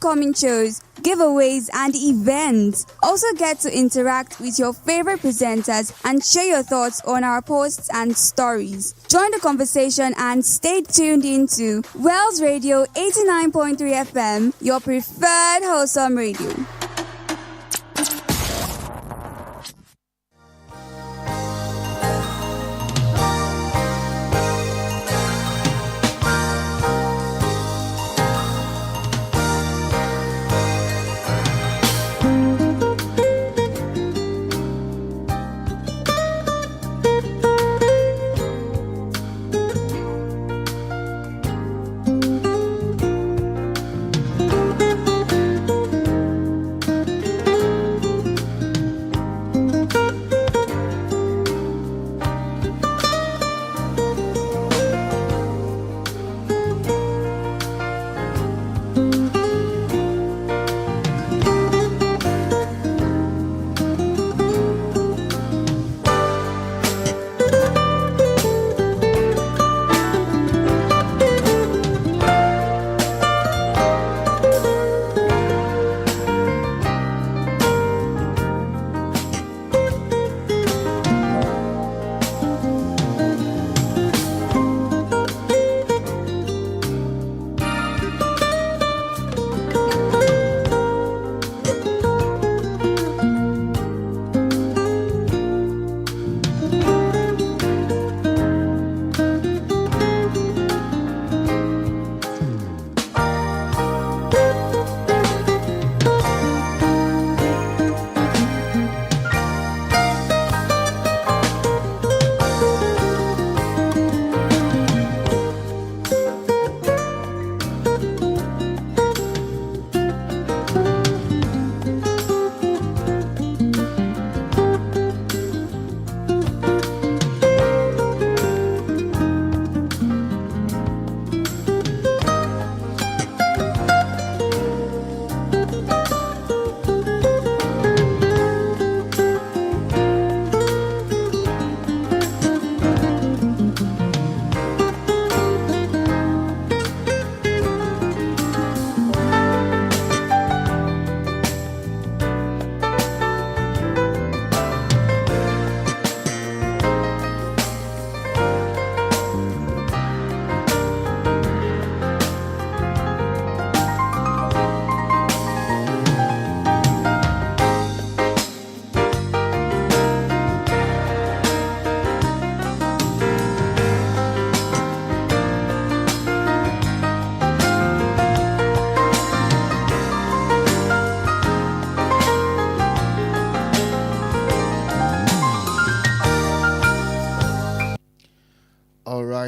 upcoming shows, giveaways, and events. Also get to interact with your favorite presenters and share your thoughts on our posts and stories. Join the conversation and stay tuned into Wells Radio 89.3 FM, your preferred wholesome radio.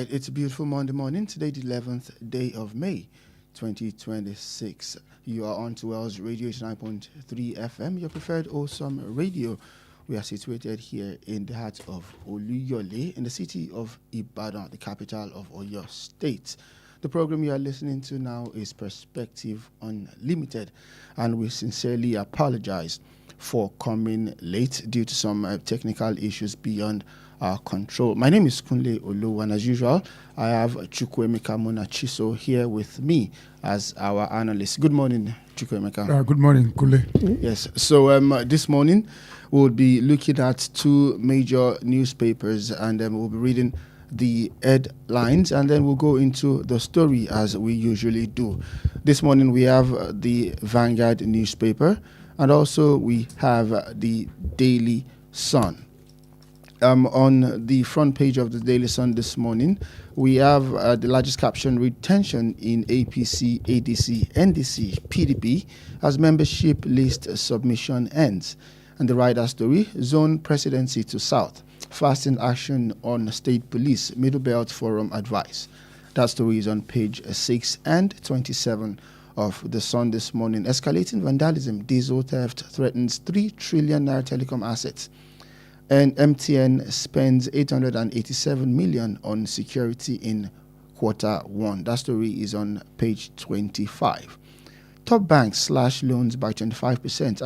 It's a beautiful Monday morning, today the 11th day of May 2026. You are on to Wells Radio 89.3 FM, your preferred awesome radio. We are situated here in the heart of Oluyole, in the city of Ibadan, the capital of Oyo State. The program you are listening to now is Perspective Unlimited, and we sincerely apologize for coming late due to some technical issues beyond our control. My name is Kunle Olowu, and as usual, I have Chukwuemeka Munachiso here with me as our analyst. Good morning, Chukwuemeka. Good morning, Kunle. Yes, so this morning we'll be looking at two major newspapers, and we'll be reading the headlines, and then we'll go into the story as we usually do. This morning we have the Vanguard newspaper, and also we have the Daily Sun. On the front page of the Daily Sun this morning, we have the largest caption: retention in APC, ADC, NDC, PDP as membership list submission ends. And the rider story: zone presidency to South, fasting action on state police, Middle Belt Forum advice. That story is on page 6 and 27 of the Sun this morning. Escalating vandalism, diesel theft threatens 3 trillion naira telecom assets. And MTN spends 887 million on security in Q1. That story is on page 25. Top banks slash loans by 25%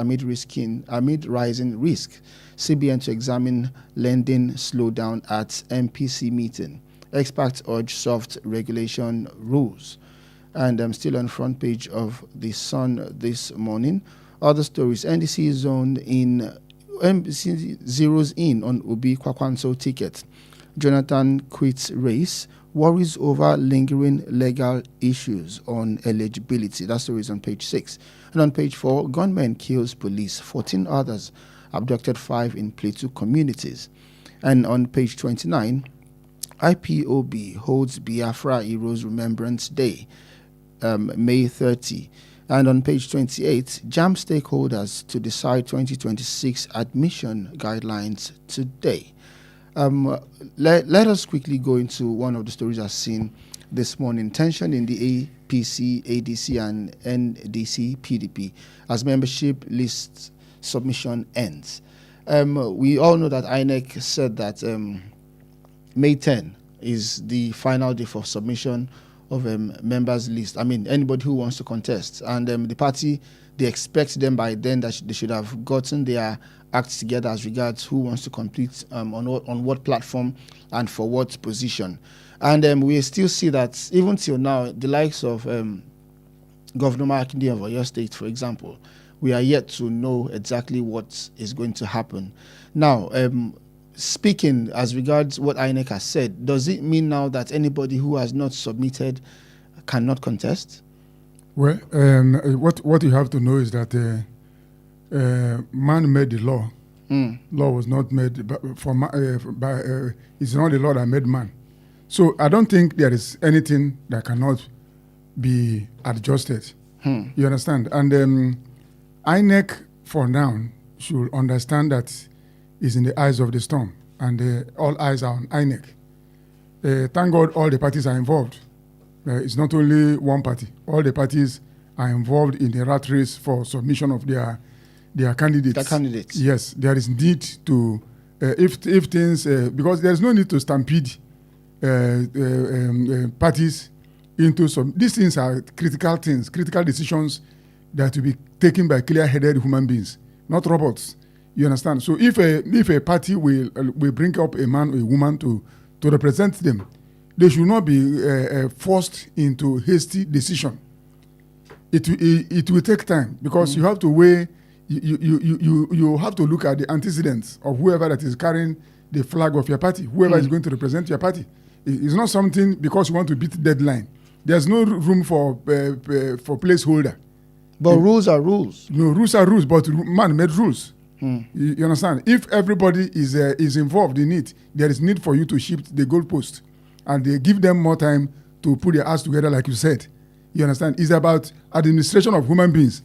amid rising risk. CBN to examine lending slowdown at MPC meeting. Experts urge soft regulation rules. and I'm still on front page of the Sun this morning. Other stories: NDC zoned in, MBC zeroes in on Obi Kwakwanso ticket. Jonathan quits race. Worries over lingering legal issues on eligibility. That story is on page 6. And on page 4, gunman kills police. 14 others abducted 5 in Plateau communities. And on page 29, IPOB holds Biafra Heroes Remembrance Day, May 30. And on page 28, JAM stakeholders to decide 2026 admission guidelines today. Let us quickly go into one of the stories I've seen this morning. Tension in the APC, ADC, and NDC PDP as membership list submission ends. We all know that INEC said that May 10 is the final day for submission of members list. I mean, anybody who wants to contest. And the party, they expect them by then that they should have gotten their acts together as regards who wants to compete on what platform and for what position. And we still see that even till now, the likes of Governor Makinde of Oyo State, for example, we are yet to know exactly what is going to happen. Now, speaking as regards what INEC has said, does it mean now that anybody who has not submitted cannot contest? Well, what you have to know is that man made the law. Law was not made it's not the law that made man. So I don't think there is anything that cannot be adjusted. You understand? And INEC for now should understand that it's in the eyes of the storm, and all eyes are on INEC. Thank God all the parties are involved. It's not only one party. All the parties are involved in the rat race for submission of their candidates. The candidates. Yes, there is need to, if things, because there is no need to stampede parties into some. These things are critical things, critical decisions that will be taken by clear-headed human beings, not robots. You understand? So if a party will bring up a man or a woman to represent them, they should not be forced into hasty decision. It will take time because you have to weigh. You have to look at the antecedents of whoever that is carrying the flag of your party, whoever is going to represent your party. It's not something because you want to beat deadline. There's no room for placeholder. But rules are rules. No, rules are rules, but man made rules. You understand? If everybody is involved in it, there is need for you to shift the goalpost, and they give them more time to put their ass together, like you said. You understand? It's about administration of human beings.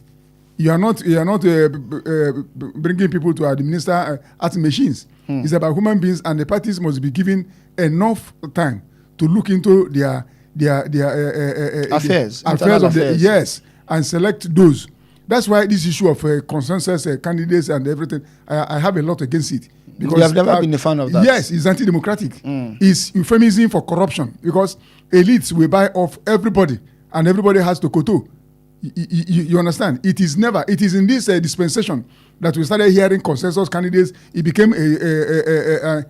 You are not bringing people to administer at machines. It's about human beings, and the parties must be given enough time to look into their affairs of the yes, and select those. That's why this issue of consensus candidates and everything, I have a lot against it. Because you have never been a fan of that. Yes, it's anti-democratic. It's euphemism for corruption because elites will buy off everybody and everybody has to koto. You understand? It is in this dispensation that we started hearing consensus candidates. It became a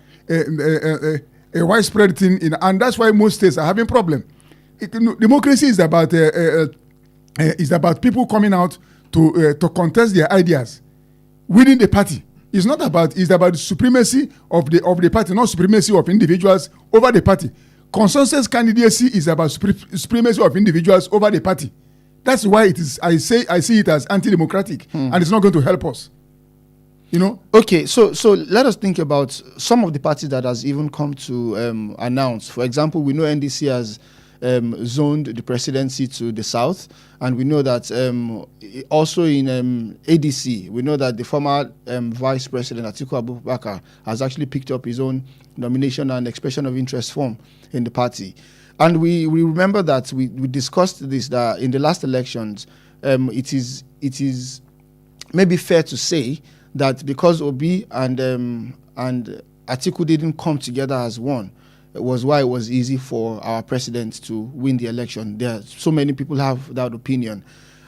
widespread thing, and that's why most states are having problem. Democracy is about people coming out to contest their ideas within the party. It's about the supremacy of the party, not supremacy of individuals over the party. Consensus candidacy is about supremacy of individuals over the party. That's why it is. I see it as anti-democratic, and it's not going to help us. You know. Okay, so let us think about some of the parties that has even come to announce. For example, we know NDC has zoned the presidency to the south, and we know that also in ADC, we know that the former Vice President Atiku Abubakar has actually picked up his own nomination and expression of interest form in the party. And we remember that we discussed this, that in the last elections, it is maybe fair to say that because Obi and Atiku didn't come together as one, it was why it was easy for our president to win the election. There, so many people have that opinion,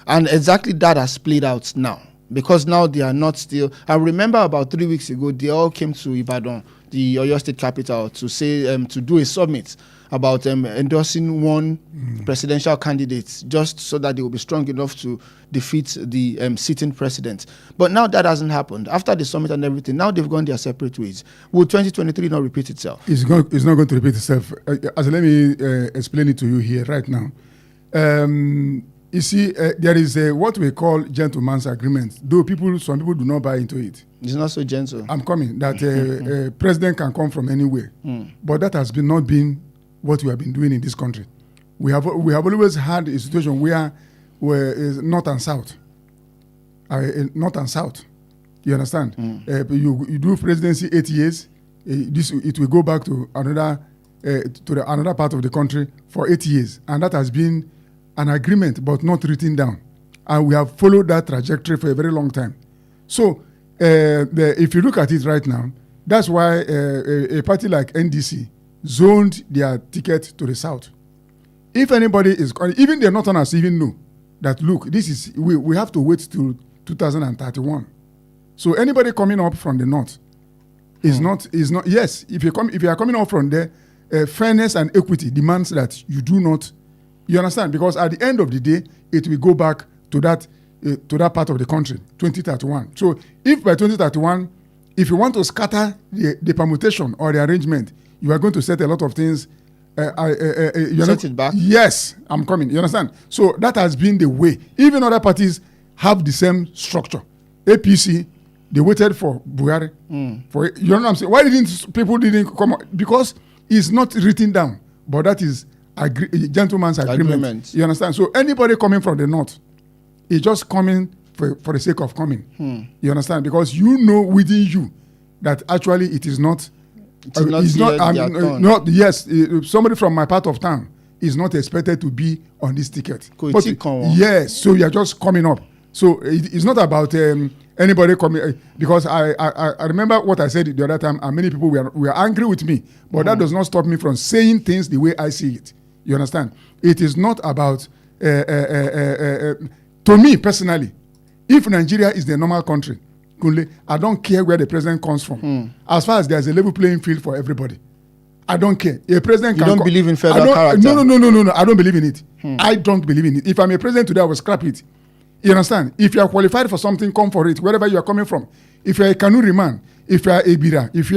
and exactly that has played out now. Because now they are not still. I remember about 3 weeks ago, they all came to Ibadan the Oyo State capital to say to do a summit about endorsing one presidential candidate just so that they will be strong enough to defeat the sitting president. But now that hasn't happened. After the summit and everything, now they've gone their separate ways. Will 2023 not repeat itself? It's not going to repeat itself. Let me explain it to you here right now. You see, there is what we call gentleman's agreement. Though some people do not buy into it. It's not so gentle. I'm coming. That president can come from anywhere, but that has not been what we have been doing in this country. We have always had a situation where north and south, north and south. You understand? You do presidency 8 years. It will go back to another another part of the country for 8 years, and that has been an agreement, but not written down. And we have followed that trajectory for a very long time. So if you look at it right now, that's why a party like NDC zoned their ticket to the south. If anybody is, even the Northerners even know that, look, we have to wait till 2031. So anybody coming up from the north is not, yes, if you are coming up from there, fairness and equity demands that you do not. You understand? Because at the end of the day, it will go back to that part of the country, 2031. So if by 2031, if you want to scatter the permutation or the arrangement, you are going to set a lot of things. Set it back? Yes, I'm coming. You understand? So that has been the way. Even other parties have the same structure. APC, they waited for Buhari. For you know what I'm saying? Why people didn't come? Because it's not written down, but that is gentleman's agreement. You understand? So anybody coming from the north is just coming for the sake of coming. You understand? Because you know within you that actually it is not. Yes, somebody from my part of town is not expected to be on this ticket. But yes, so you are just coming up. So it's not about anybody coming, because I remember what I said the other time, and many people were angry with me, but that does not stop me from saying things the way I see it. You understand? It is not about, to me personally, if Nigeria is the normal country, Kunle, I don't care where the president comes from. As far as there's a level playing field for everybody, I don't care. A president don't believe in federal character? No. I don't believe in it. I don't believe in it. If I'm a president today, I will scrap it. You understand? If you are qualified for something, come for it, wherever you are coming from. If you are a Kanuri man, if you are a Bira, if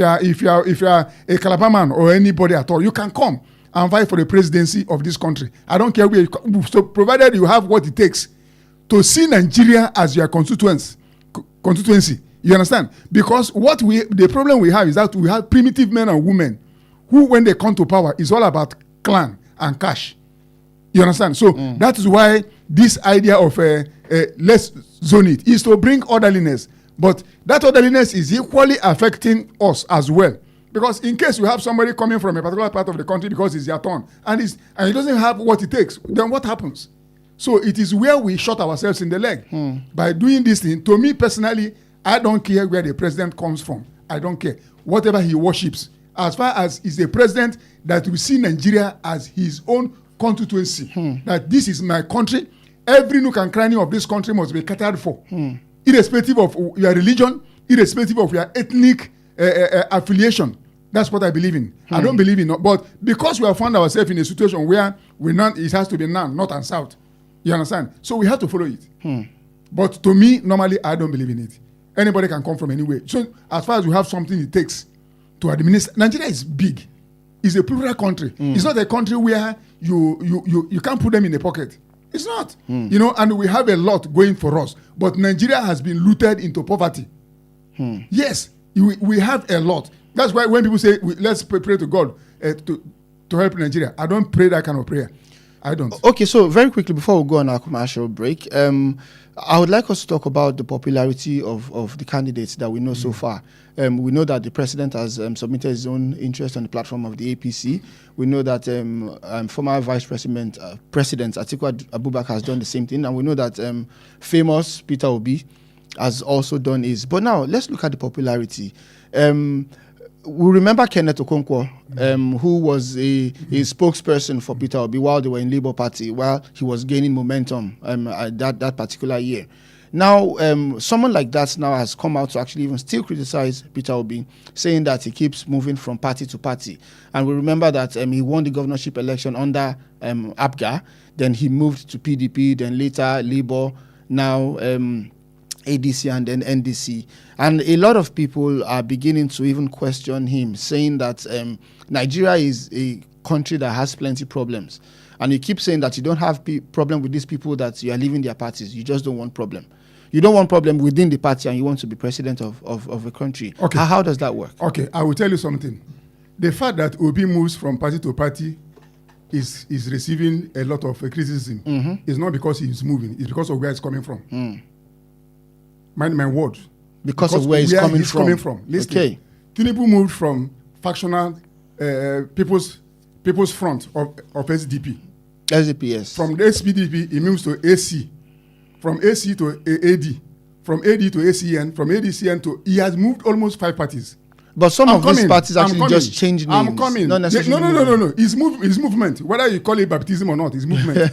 you are a Calabar man or anybody at all, you can come and fight for the presidency of this country. I don't care where you come. So provided you have what it takes to see Nigeria as your constituency. You understand? Because the problem we have is that we have primitive men and women who, when they come to power, is all about clan and cash. You understand? So that is why this idea of let's zone it is to bring orderliness. But that orderliness is equally affecting us as well. Because in case you have somebody coming from a particular part of the country because it's their turn and he doesn't have what it takes, then what happens? So it is where we shot ourselves in the leg. By doing this thing, to me personally, I don't care where the president comes from. I don't care. Whatever he worships. As far as he's a president that will see Nigeria as his own constituency. That this is my country. Every nook and cranny of this country must be catered for. Irrespective of your religion, irrespective of your ethnic affiliation. That's what I believe in. I don't believe in, but because we have found ourselves in a situation where it has to be north and south. You understand? So we have to follow it. But to me, normally, I don't believe in it. Anybody can come from anywhere. So as far as we have something it takes to administer, Nigeria is big. It's a plural country. It's not a country where you can't put them in a pocket. It's not. You know, and we have a lot going for us. But Nigeria has been looted into poverty. Yes, we have a lot. That's why when people say, let's pray to God to help Nigeria, I don't pray that kind of prayer. I don't. Okay, so very quickly before we go on our commercial break, I would like us to talk about the popularity of the candidates that we know so far. We know that the president has submitted his own interest on the platform of the APC. We know that former Vice President Atiku Abubakar has done the same thing, and we know that famous Peter Obi has also done his. But now let's look at the popularity. We remember Kenneth Okonkwo, who was a spokesperson for Peter Obi while they were in Labour Party, while he was gaining momentum at that particular year. Now, someone like that now has come out to actually even still criticize Peter Obi, saying that he keeps moving from party to party. And we remember that he won the governorship election under APGA, then he moved to PDP, then later Labour, now ADC and then NDC. And a lot of people are beginning to even question him, saying that Nigeria is a country that has plenty problems. And you keep saying that you don't have problem with these people, that you are leaving their parties. You just don't want problem. You don't want problem within the party, and you want to be president of a country. Okay. How does that work? Okay, I will tell you something. The fact that Obi moves from party to party is receiving a lot of criticism. It's not because he's moving. It's because of where it's coming from. Mind my word. Because of where he's coming from. Listen, okay. Tinubu moved from factional People's Front of SDP. SDP, yes. From the SPDP, he moves to AC. From AC to AD. From AD to ACN. From ADCN to... He has moved almost 5 parties. But some of these parties actually just changed names. I'm coming. Not necessarily No. His movement, whether you call it baptism or not, his movement.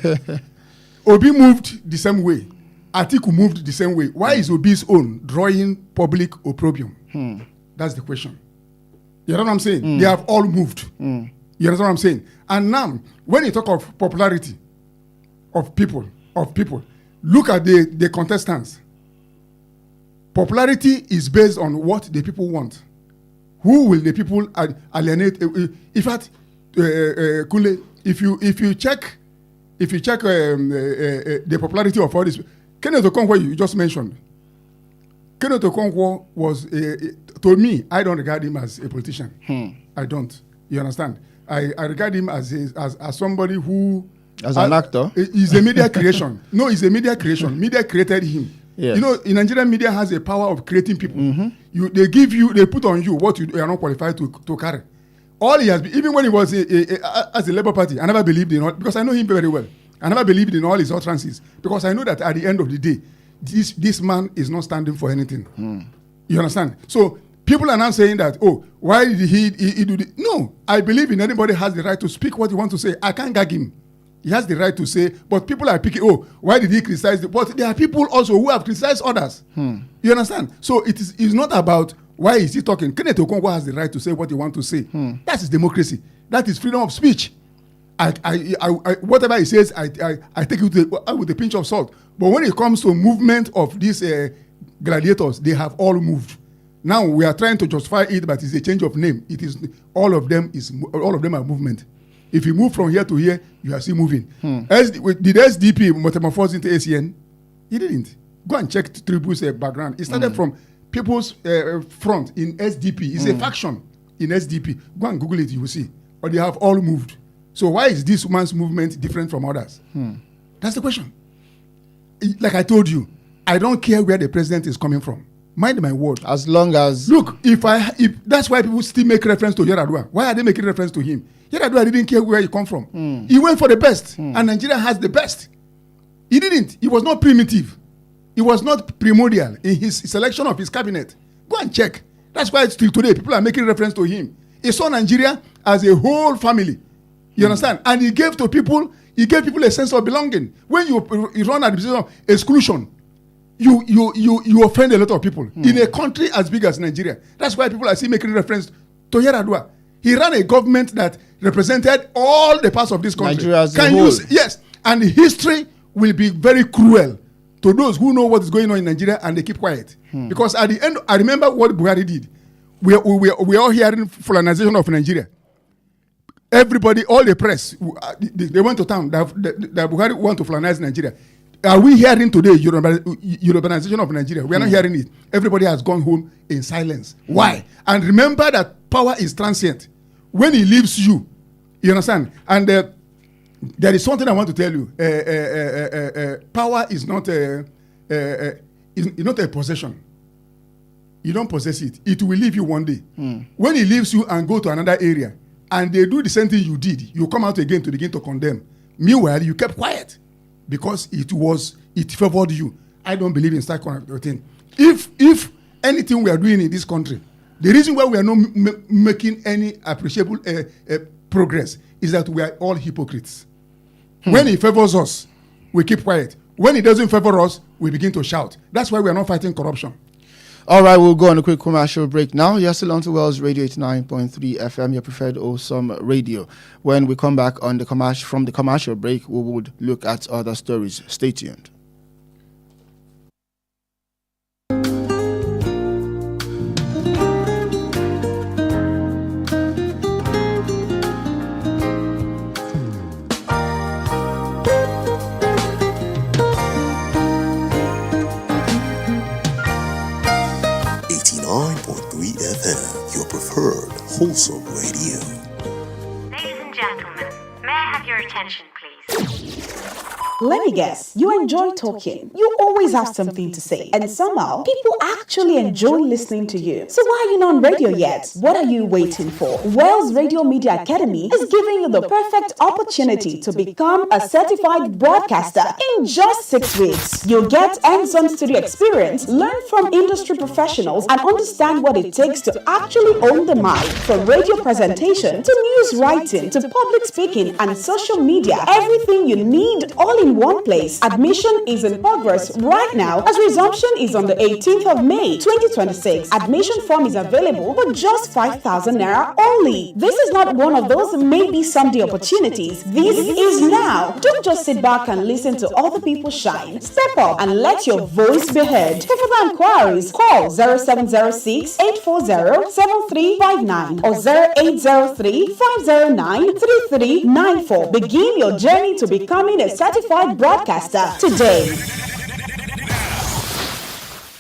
Obi moved the same way. Atiku moved the same way. Why is Obi's own drawing public opprobrium? That's the question. You know what I'm saying? They have all moved. You understand what I'm saying? And now, when you talk of popularity of people, look at the contestants. Popularity is based on what the people want. Who will the people alienate? In fact, Kunle, if you check the popularity of all this, Kenneth Okonkwo you just mentioned. Kenneth Okonkwo was, to me, I don't regard him as a politician. I don't. You understand? I regard him as somebody who... As an actor? He's a media creation. No, he's a media creation. Media created him. Yes. You know, in Nigerian media has a power of creating people. They put on you what you are not qualified to carry. All he has been, even when he was as a Labour Party, I never believed in all, because I know him very well. I never believed in all his utterances, because I know that at the end of the day, this man is not standing for anything. You understand? So people are now saying that, oh, why did he do this? No, I believe in anybody has the right to speak what he wants to say. I can't gag him. He has the right to say, but people are picking, oh, why did he criticize? But there are people also who have criticized others. You understand? So it's not about why is he talking. Kenneth Okonkwo has the right to say what he wants to say. That is democracy. That is freedom of speech. Whatever he says, I take it with a pinch of salt. But when it comes to movement of these gladiators, they have all moved. Now we are trying to justify it, but it's a change of name. It is all of them are movement. If you move from here to here, you are still moving. Did SDP metamorphose into ACN? He didn't. Go and check Tribu's background. It started from People's Front in SDP. It's a faction in SDP. Go and Google it, you will see. But they have all moved. So why is this man's movement different from others? That's the question. Like I told you, I don't care where the president is coming from. Mind my word. As long as... Look, if that's why people still make reference to Yar'Adua. Why are they making reference to him? Yar'Adua didn't care where he come from. He went for the best. And Nigeria has the best. He didn't. He was not primitive. He was not primordial in his selection of his cabinet. Go and check. That's why still today people are making reference to him. He saw Nigeria as a whole family. You understand? And he gave people a sense of belonging. When you run at the position of exclusion, you offend a lot of people in a country as big as Nigeria. That's why people are still making reference to Yar'Adua. He ran a government that represented all the parts of this country. Nigeria as a whole. Yes, and history will be very cruel to those who know what is going on in Nigeria and they keep quiet. Because at the end, I remember what Buhari did. We are all hearing Fulanization of Nigeria. Everybody, all the press, they went to town that Buhari want to Fulanize Nigeria. Are we hearing today Europeanization of Nigeria? We are not hearing it. Everybody has gone home in silence. Why? And remember that power is transient. When he leaves you, you understand? And there is something I want to tell you. Power is not a possession. You don't possess it. It will leave you one day. When he leaves you and go to another area, and they do the same thing you did, you come out again to begin to condemn. Meanwhile, you kept quiet because it favored you. I don't believe in such kind of thing. If anything we are doing in this country, the reason why we are not making any appreciable progress is that we are all hypocrites. When he favors us, we keep quiet. When it doesn't favor us, we begin to shout. That's why we are not fighting corruption. All right, we'll go on a quick commercial break now. You're still on to Wells Radio 89.3 FM, your preferred awesome radio. When we come back on from the commercial break, we would look at other stories. Stay tuned. Your preferred wholesome radio. Ladies and gentlemen, may I have your attention, please? Let me guess, you enjoy talking. You always have something to say. And somehow, people actually enjoy listening to you. So why are you not on radio yet? What are you waiting for? Wells Radio Media Academy is giving you the perfect opportunity to become a certified broadcaster in just 6 weeks. You'll get hands-on studio experience, learn from industry professionals, and understand what it takes to actually own the mic. From radio presentation to news writing to public speaking and social media, everything you need all in one place. Admission is in progress right now as resumption is on the 18th of May 2026. Admission form is available for just 5,000 naira only. This is not one of those maybe someday opportunities. This is now. Don't just sit back and listen to other people shine. Step up and let your voice be heard. For further inquiries, call 0706 840 7359 or 0803 509 3394. Begin your journey to becoming a certified broadcaster today.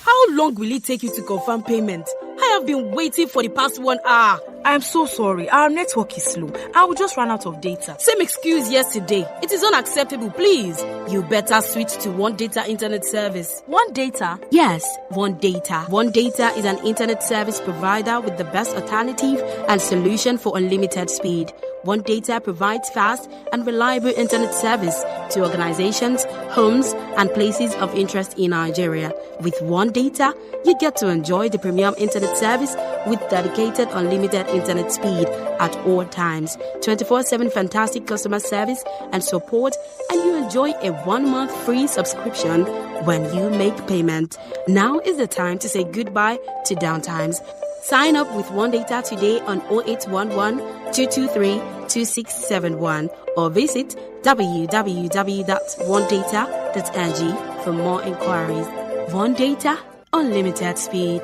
How long will it take you to confirm payment? I have been waiting for the past 1 hour. I'm so sorry. Our network is slow. I will just run out of data. Same excuse yesterday. It is unacceptable, please. You better switch to One Data Internet Service. One Data? Yes, One Data. One Data is an internet service provider with the best alternative and solution for unlimited speed. One Data provides fast and reliable internet service to organizations, homes, and places of interest in Nigeria. With One Data, you get to enjoy the premium internet service with dedicated unlimited internet speed at all times, 24/7 fantastic customer service and support, and you enjoy a 1-month free subscription when you make payment. Now is the time to say goodbye to downtimes. Sign up with One Data today on 0811 223 2671 or visit www.onedata.ng for more inquiries. One Data, unlimited speed.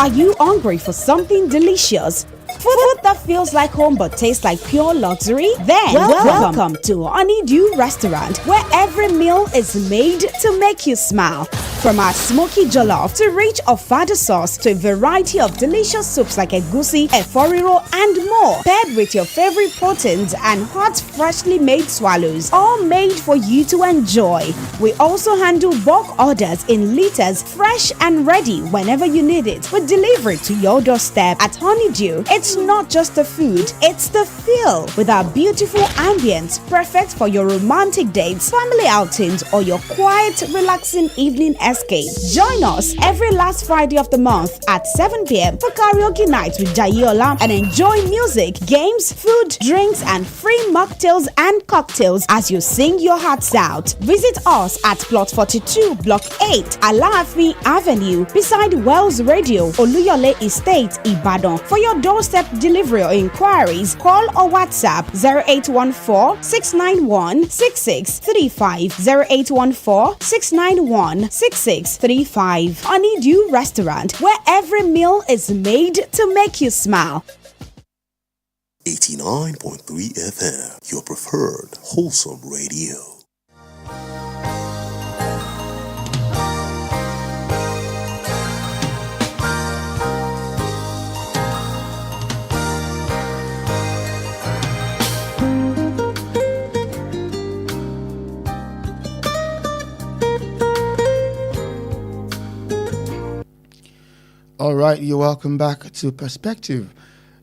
Are you hungry for something delicious? Food that feels like home but tastes like pure luxury? Then welcome to Honeydew Restaurant, where every meal is made to make you smile. From our smoky jollof to rich ofada sauce to a variety of delicious soups like egusi, eforiro, and more, paired with your favorite proteins and hot, freshly made swallows, all made for you to enjoy. We also handle bulk orders in liters, fresh and ready whenever you need it, with delivery to your doorstep. At Honeydew, it's not just the food, it's the feel. With our beautiful ambience, perfect for your romantic dates, family outings, or your quiet, relaxing evening escape. Join us every last Friday of the month at 7 p.m. for karaoke night with Jayola and enjoy music, games, food, drinks, and free mocktails and cocktails as you sing your hearts out. Visit us at Plot 42, Block 8, Alaafin Avenue, beside Wells Radio, Oluyole Estate, Ibadan. For your doorstep delivery or inquiries, call or WhatsApp 0814-691-6635, 0814-691-6635. Honeydew Restaurant, where every meal is made to make you smile. 89.3 FM, your preferred wholesome radio. All right, you're welcome back to Perspective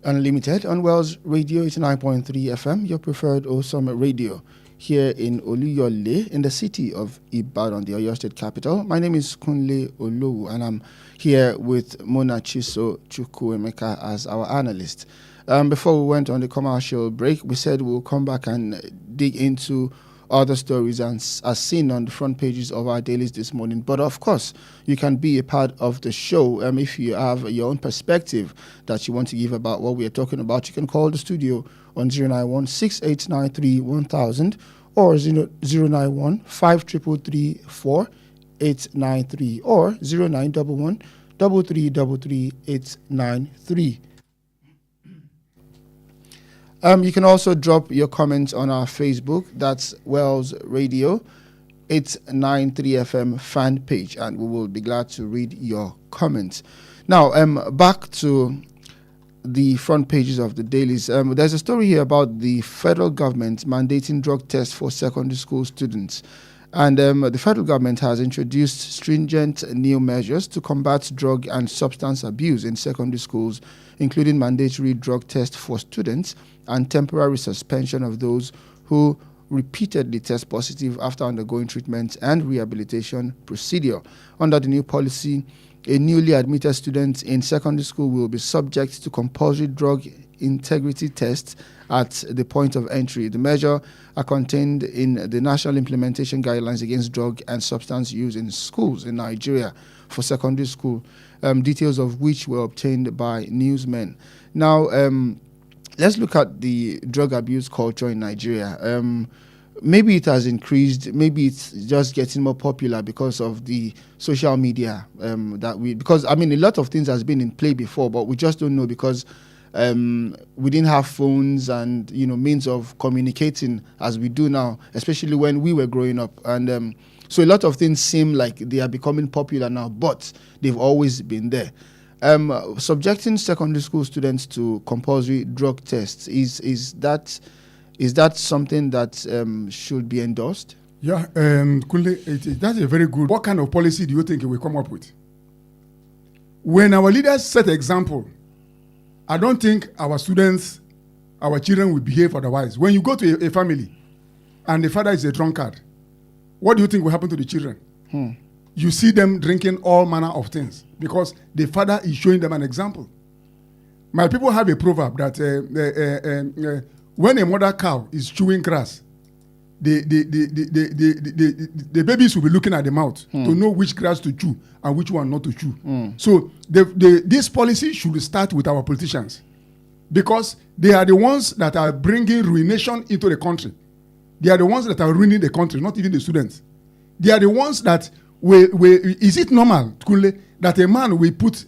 Unlimited on Wells Radio 89.3 FM, your preferred awesome radio here in Oluyole, in the city of Ibadan, the Oyo State capital. My name is Kunle Olowu, and I'm here with Mona Chiso Chukwuemeka as our analyst. Before we went on the commercial break, we said we'll come back and dig into other stories and as seen on the front pages of our dailies this morning. But of course, you can be a part of the show. If you have your own perspective that you want to give about what we are talking about, you can call the studio on 091 6893 1000 or 091 5333 4893 or 0911 3333 893. You can also drop your comments on our Facebook. That's Wells Radio 893 FM fan page, and we will be glad to read your comments. Now, back to the front pages of the dailies. There's a story here about the federal government mandating drug tests for secondary school students. And the federal government has introduced stringent new measures to combat drug and substance abuse in secondary schools, including mandatory drug tests for students and temporary suspension of those who repeatedly test positive after undergoing treatment and rehabilitation procedure. Under the new policy, a newly admitted student in secondary school will be subject to compulsory drug integrity tests at the point of entry. The measure are contained in the National Implementation Guidelines Against Drug and Substance Use in Schools in Nigeria for secondary school, details of which were obtained by newsmen. Now, let's look at the drug abuse culture in Nigeria. Maybe it has increased. Maybe it's just getting more popular because of the social media. Because a lot of things has been in play before, but we just don't know because we didn't have phones and means of communicating as we do now, especially when we were growing up. And so a lot of things seem like they are becoming popular now, but they've always been there. Subjecting secondary school students to compulsory drug tests, is that something that should be endorsed? Yeah, Kunle, that's a very good. What kind of policy do you think we come up with? When our leaders set example, I don't think our students, our children will behave otherwise. When you go to a family and the father is a drunkard, what do you think will happen to the children? You see them drinking all manner of things because the father is showing them an example. My people have a proverb that when a mother cow is chewing grass, the babies will be looking at the mouth to know which grass to chew and which one not to chew. So this policy should start with our politicians because they are the ones that are bringing ruination into the country. They are the ones that are ruining the country, not even the students. They are the ones that is it normal, Kunle, that a man will put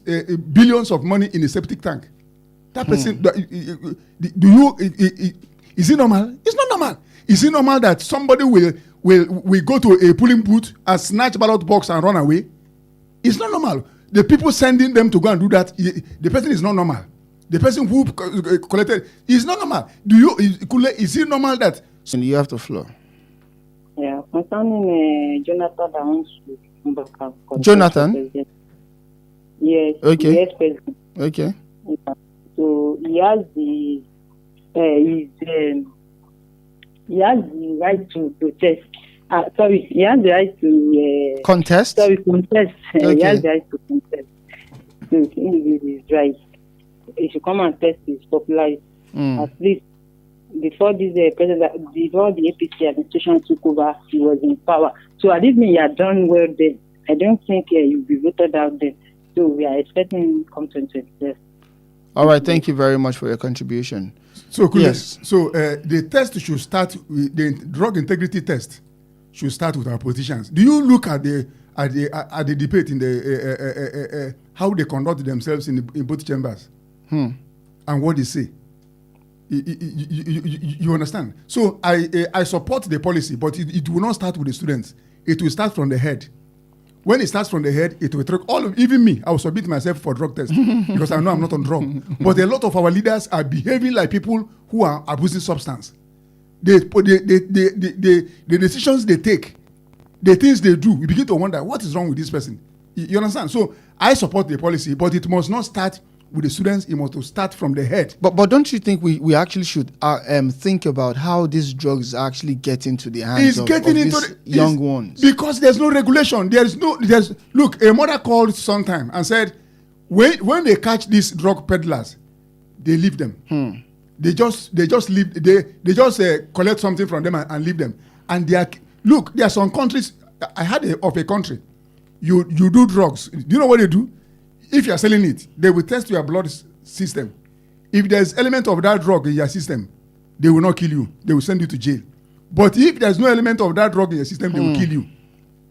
billions of money in a septic tank? That person, is it normal? It's not normal. Is it normal that somebody will go to a polling booth and snatch ballot box and run away? It's not normal. The people sending them to go and do that, the person is not normal. The person who collected is not normal. Is it normal that? So you have the floor. Yeah, concerning Jonathan that wants to come back. Jonathan? Yes. Okay. Yes, President. Okay. Yeah. So he has the right to protest. He has the right to contest. Contest. Okay. He has the right to contest. So he is right. He should come and test his popularity. At least before this before the APC administration took over, he was in power. So I didn't mean he had done well then. I don't think he'll be voted out then. So we are expecting him to come to 2026. All right, thank you very much for your contribution. So, yes. So the test should start with the drug integrity test should start with our politicians. Do you look at the debate in the how they conduct themselves in both chambers and what they say? You understand? So I support the policy, but it will not start with the students. It will start from the head. When it starts from the head, it will take even me. I will submit myself for drug test because I know I'm not on drug. But a lot of our leaders are behaving like people who are abusing substance. The decisions they take, the things they do, we begin to wonder what is wrong with this person. You understand? So I support the policy, but it must not start with the students. It must start from the head. But don't you think we actually should think about how these drugs actually get into the hands of these young ones? Because there's no regulation. Look, a mother called sometime and said, when they catch these drug peddlers, they leave them. They just leave. They just collect something from them and leave them. And look, there are some countries. I heard of a country. You do drugs. Do you know what they do? If you are selling it, they will test your blood system. If there's element of that drug in your system, they will not kill you. They will send you to jail. But if there's no element of that drug in your system, they will kill you.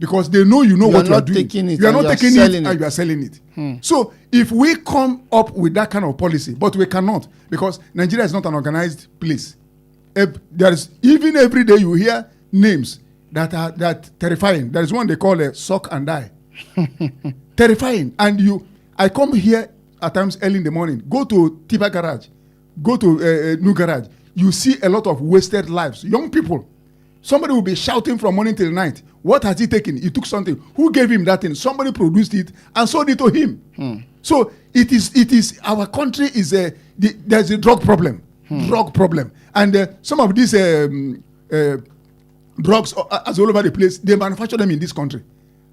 Because they know you know what you are doing. You are not taking it and you are selling it. So if we come up with that kind of policy, but we cannot, because Nigeria is not an organized place. There is, even every day you hear names that are terrifying. There is one they call a suck and die. Terrifying. And I come here at times early in the morning, go to Tiba Garage, go to New Garage. You see a lot of wasted lives. Young people. Somebody will be shouting from morning till night. What has he taken? He took something. Who gave him that thing? Somebody produced it and sold it to him. So it is our country is there's a drug problem. Drug problem. And some of these drugs as all over the place, they manufacture them in this country.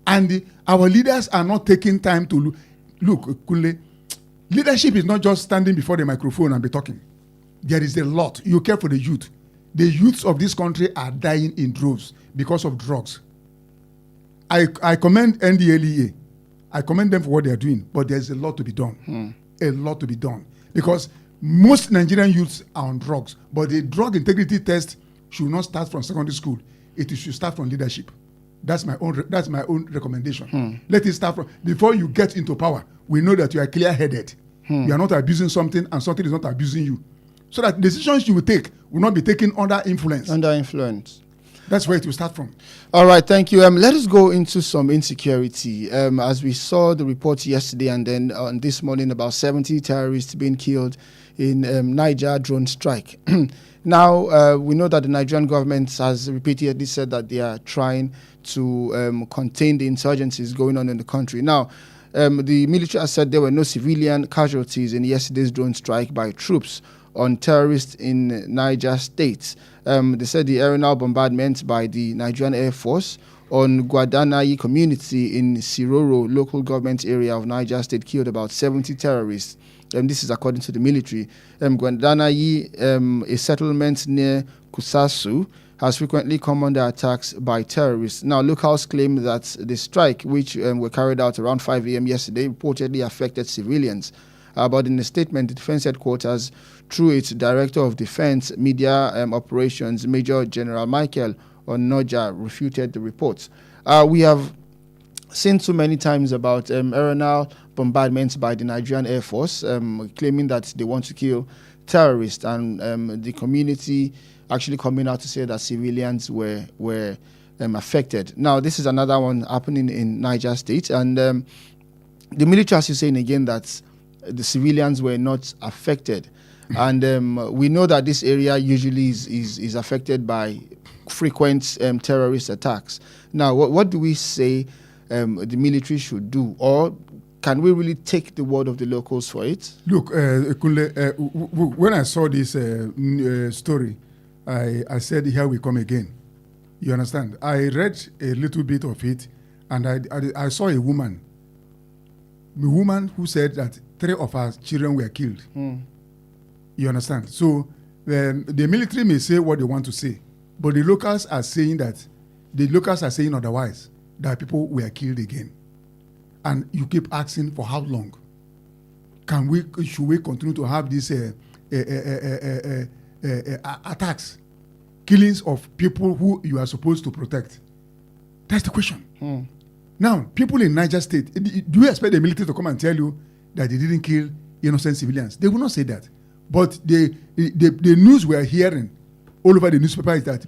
And our leaders are not taking time to look, Kunle, leadership is not just standing before the microphone and be talking. There is a lot. You care for the youth. The youths of this country are dying in droves because of drugs. I commend NDLEA. I commend them for what they are doing, but there's a lot to be done. A lot to be done. Because most Nigerian youths are on drugs, but the drug integrity test should not start from secondary school. It should start from leadership. That's my own recommendation. Let it start from, before you get into power, we know that you are clear-headed. You are not abusing something and something is not abusing you. So that decisions you will take will not be taken under influence. Under influence. That's where it will start from. All right, thank you. Let us go into some insecurity. As we saw the reports yesterday and then on this morning, about 70 terrorists being killed in Niger drone strike. Now, we know that the Nigerian government has repeatedly said that they are trying to contain the insurgencies going on in the country. Now, the military has said there were no civilian casualties in yesterday's drone strike by troops on terrorists in Niger State. They said the aerial bombardment by the Nigerian Air Force on Guadanayi community in Siroro local government area of Niger State killed about 70 terrorists. This is according to the military. Guadanayi, a settlement near Kusasu, has frequently come under attacks by terrorists. Now, locals claim that the strike, which were carried out around 5 a.m. yesterday, reportedly affected civilians. But in a statement, the Defense Headquarters, through its Director of Defense Media Operations, Major General Michael Onoja, refuted the reports. We have seen too many times about aerial bombardments by the Nigerian Air Force, claiming that they want to kill terrorists, and the community actually coming out to say that civilians were affected. Now, this is another one happening in Niger State, and the military is saying again that the civilians were not affected. And we know that this area usually is affected by frequent terrorist attacks. Now, what do we say the military should do? Or can we really take the word of the locals for it? Look, Kunle, when I saw this story, I said, here we come again. You understand? I read a little bit of it, and I saw a woman who said that 3 of her children were killed. You understand? So the military may say what they want to say, but the locals are saying otherwise, that people were killed again. And you keep asking for how long? Should we continue to have these attacks, killings of people who you are supposed to protect? That's the question. Now, people in Niger State, do you expect the military to come and tell you that they didn't kill innocent civilians? They will not say that. But the news we are hearing all over the newspaper is that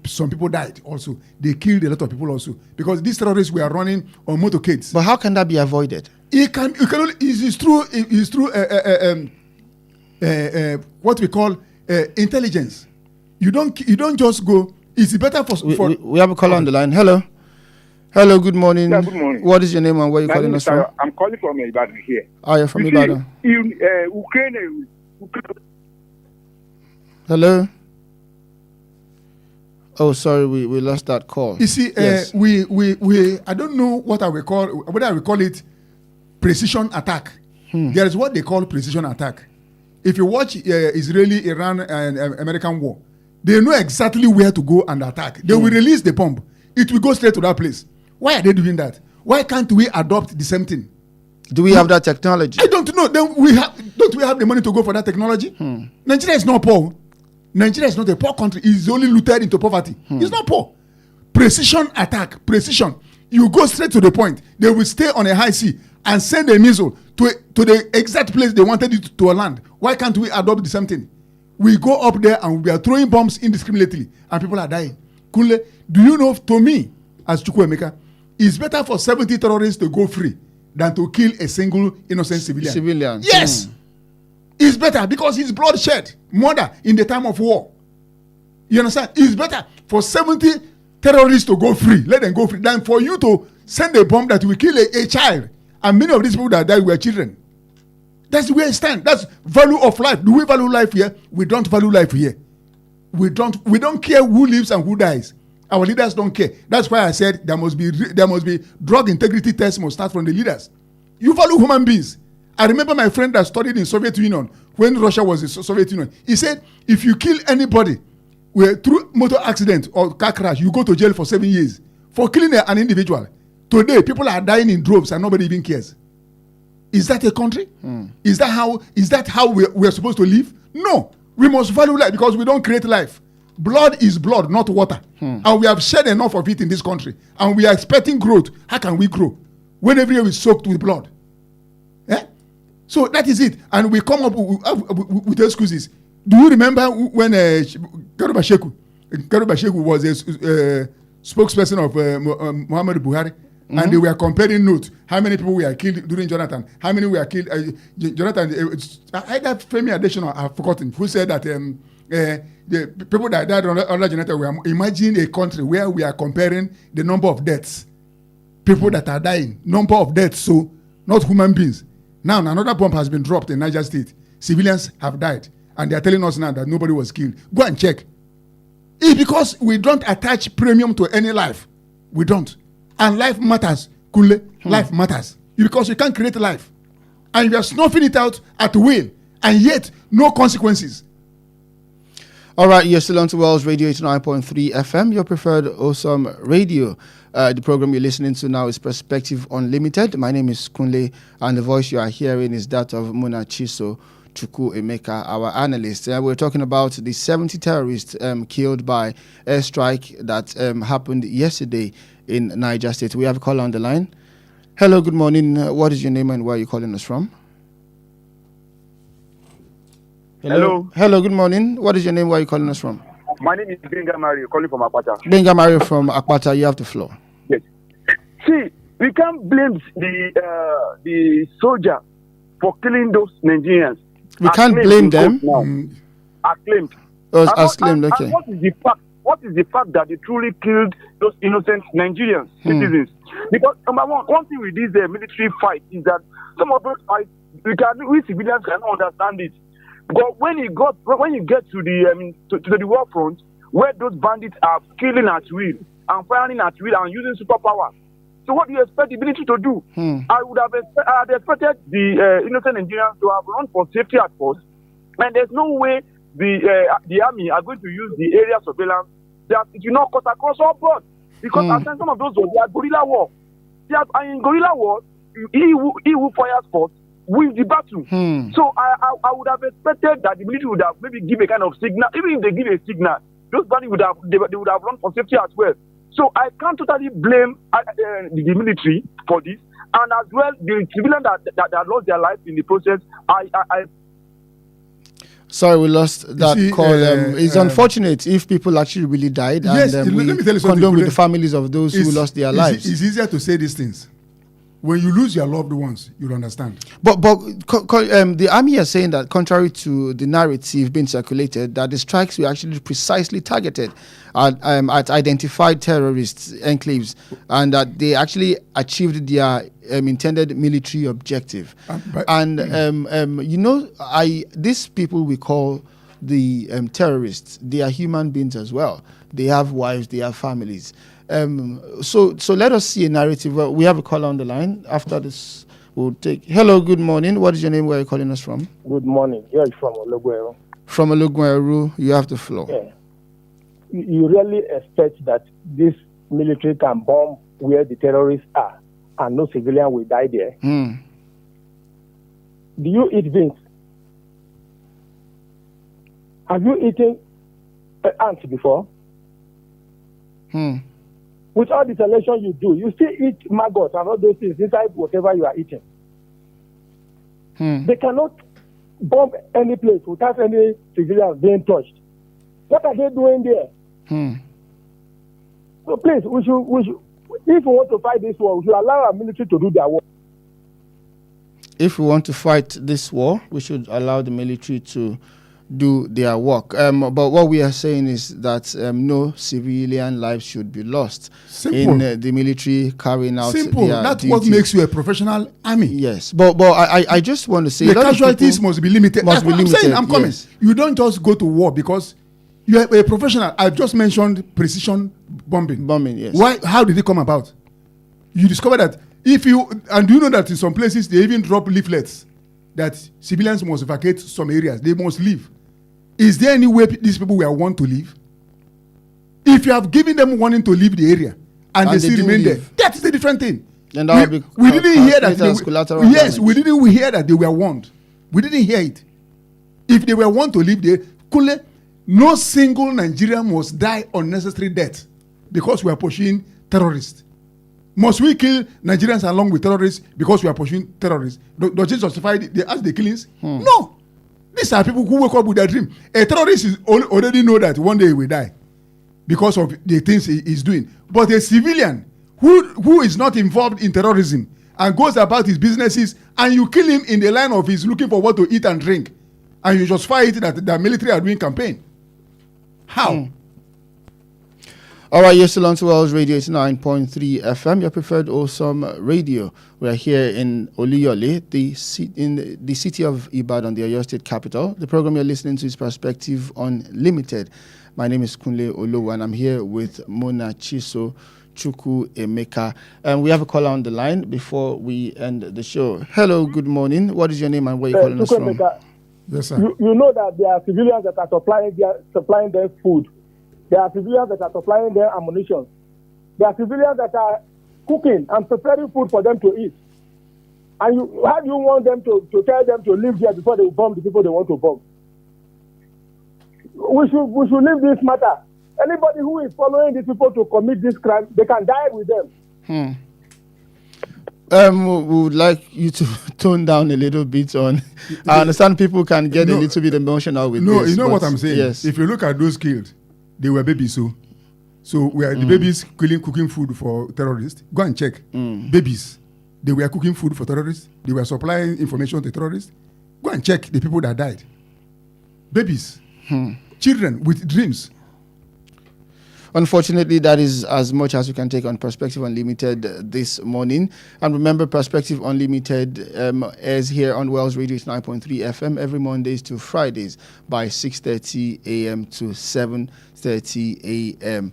some people died also. They killed a lot of people also. Because these terrorists were running on motorcades. But how can that be avoided? It's through what we call intelligence. You don't just go. It's better for we have a caller on the line. Hello, good morning. Yeah, good morning. What is your name and where are you calling us from? I'm calling from Ibadan here. Oh, you're from Ibadan. Ukraine. Hello? Oh, sorry, we lost that call. You see, yes. we I don't know whether I will call it precision attack. There is what they call precision attack. If you watch Israeli, Iran, and American war, They know exactly where to go and attack. They will release the bomb. It will go straight to that place. Why are they doing that? Why can't we adopt the same thing? Do we have that technology? I don't know. Don't we have the money to go for that technology? Nigeria is not poor. Nigeria is not a poor country. It's only looted into poverty. It's not poor. Precision attack. Precision. You go straight to the point. They will stay on a high sea and send a missile to the exact place they wanted it to land. Why can't we adopt the same thing? We go up there and we are throwing bombs indiscriminately and people are dying. Kunle, do you know, to me, as Chukwuemeka, it's better for 70 terrorists to go free than to kill a single innocent civilian. Yes. It's better because it's bloodshed, murder in the time of war. You understand? It's better for 70 terrorists to go free, let them go free, than for you to send a bomb that will kill a child. And many of these people that died were children. That's where I stand. That's value of life. Do we value life here? We don't value life here. We don't care who lives and who dies. Our leaders don't care. That's why I said there must be drug integrity tests must start from the leaders. You value human beings. I remember my friend that studied in Soviet Union when Russia was the Soviet Union. He said if you kill anybody through motor accident or car crash, you go to jail for 7 years for killing an individual. Today, people are dying in droves and nobody even cares. Is that a country? Is that how we're supposed to live? No. We must value life because we don't create life. Blood is blood, not water. And we have shed enough of it in this country. And we are expecting growth. How can we grow when everywhere is soaked with blood? So that is it. And we come up with excuses. Do you remember when Garuba Sheku was a spokesperson of Muhammad Buhari? And they were comparing notes. How many people were killed during Jonathan? How many were killed? Jonathan, either Femi Adesina, I've forgotten, who said that the people that died under Jonathan were imagining a country where we are comparing the number of deaths. People that are dying, number of deaths, so not human beings. Now, another bomb has been dropped in Niger State. Civilians have died. And they are telling us now that nobody was killed. Go and check. It's because we don't attach premium to any life. We don't. And life matters, Kunle. Life matters. Because you can't create life. And you are snuffing it out at will. And yet, no consequences. All right, you're still on to Wells Radio 89.3 FM, your preferred awesome radio. The program you're listening to now is Perspective Unlimited. My name is Kunle, and the voice you are hearing is that of Muna Chiso Chukwuemeka, our analyst. We're talking about the 70 terrorists killed by airstrike that happened yesterday in Niger State. We have a caller on the line. Hello, good morning. What is your name and where are you calling us from? Hello. Hello, good morning. What is your name? Where are you calling us from? My name is Benga Mario, calling from Akpata. Benga Mario from Akpata, you have the floor. Yes. See, we can't blame the soldier for killing those Nigerians. We can't blame them. Acclaimed. Acclaimed, okay. And what is the fact? What is the fact that they truly killed those innocent Nigerian citizens? Because number one thing with this military fight is that some of those fights we civilians cannot understand it. But when you get to the war front, where those bandits are killing at will and firing at will and using superpower, so what do you expect the military to do? I would have expected the innocent Nigerians to have run for safety at first, and there's no way the army are going to use the area surveillance that it will not cut across all board, because at times some of those they are guerrilla war. And in guerrilla war, he who fires first wins the battle. So I would have expected that the military would have maybe give a kind of signal. Even if they give a signal, those bandits would have run for safety as well. So I can't totally blame the military for this, and as well the civilians that lost their life in the process. Sorry, we lost that call. It's unfortunate if people actually really died, yes, and let me tell you condone with the families of those who lost their lives. It's easier to say these things. When you lose your loved ones, you'll understand. But the army is saying that, contrary to the narrative being circulated, that the strikes were actually precisely targeted at identified terrorist enclaves, and that they actually achieved their intended military objective. These people we call the terrorists, they are human beings as well. They have wives, they have families. So let us see a narrative. We have a caller on the line. After this, we'll take. Hello, good morning. What is your name? Where are you calling us from? Good morning. You're from Olowu. From Olowu, you have the floor. Yeah. you really expect that this military can bomb where the terrorists are and no civilian will die there? Hmm. Do you eat beans? Have you eaten ants before? Hmm. With all the selection you do, you still eat maggots and all those things inside whatever you are eating. Hmm. They cannot bomb any place without any civilians being touched. What are they doing there? Hmm. So please, we should, if we want to fight this war, we should allow our military to do their work. If we want to fight this war, we should allow the military to do their work. But what we are saying is that no civilian lives should be lost in the military carrying out Simple. their That's duties. what makes you a professional army. Yes, but I just want to say the casualties must be limited. Must be limited. I'm saying, I'm coming. Yes. You don't just go to war because you are a professional. I've just mentioned precision bombing. Bombing, yes. Why? How did it come about? You discover that if you, and do you know that in some places they even drop leaflets that civilians must vacate some areas. They must leave. Is there any way these people will want to leave? If you have given them warning to leave the area and they still remain there, that is a different thing. And that we didn't hear that. Yes, we didn't hear that they were warned. We didn't hear it. If they were warned to leave there, Kunle, no single Nigerian must die unnecessary death because we are pursuing terrorists. Must we kill Nigerians along with terrorists because we are pursuing terrorists? Does it justify the killings? No. These are people who wake up with their dream. A terrorist already know that one day he will die because of the things he is doing. But a civilian who is not involved in terrorism and goes about his businesses and you kill him in the line of his looking for what to eat and drink and you justify it that the military are doing campaign. How? All right, you're still on to Wells Radio 89.3 FM, your preferred awesome radio. We are here in Oluyole, in the city of Ibadan, the Oyo State capital. The program you're listening to is Perspective Unlimited. My name is Kunle Olowu, and I'm here with Mona Chiso Chuku Emeka. And we have a caller on the line before we end the show. Hello, good morning. What is your name and where are you calling us from? Yes, sir. You know that there are civilians that are supplying their food. There are civilians that are supplying their ammunition. There are civilians that are cooking and preparing food for them to eat. And how do you want them to tell them to live here before they bomb the people they want to bomb? We should leave this matter. Anybody who is following these people to commit this crime, they can die with them. We would like you to tone down a little bit on. I understand people can get a little bit emotional with this. No, you know what I'm saying? Yes. If you look at those killed, they were babies. So were the babies cooking food for terrorists? Go and check. Babies. They were cooking food for terrorists. They were supplying information to terrorists. Go and check the people that died. Babies. Children with dreams. Unfortunately, that is as much as we can take on Perspective Unlimited this morning. And remember, Perspective Unlimited is here on Wells Radio 9.3 FM every Mondays to Fridays by 6:30 a.m. to 7:30 a.m.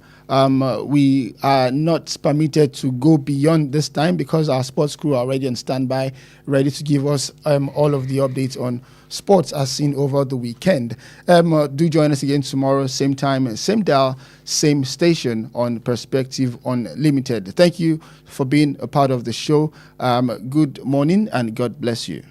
We are not permitted to go beyond this time because our sports crew are already on standby, ready to give us all of the updates on sports as seen over the weekend. Do join us again tomorrow, same time, same dial, same station on Perspective Unlimited. Thank you for being a part of the show. Good morning and God bless you.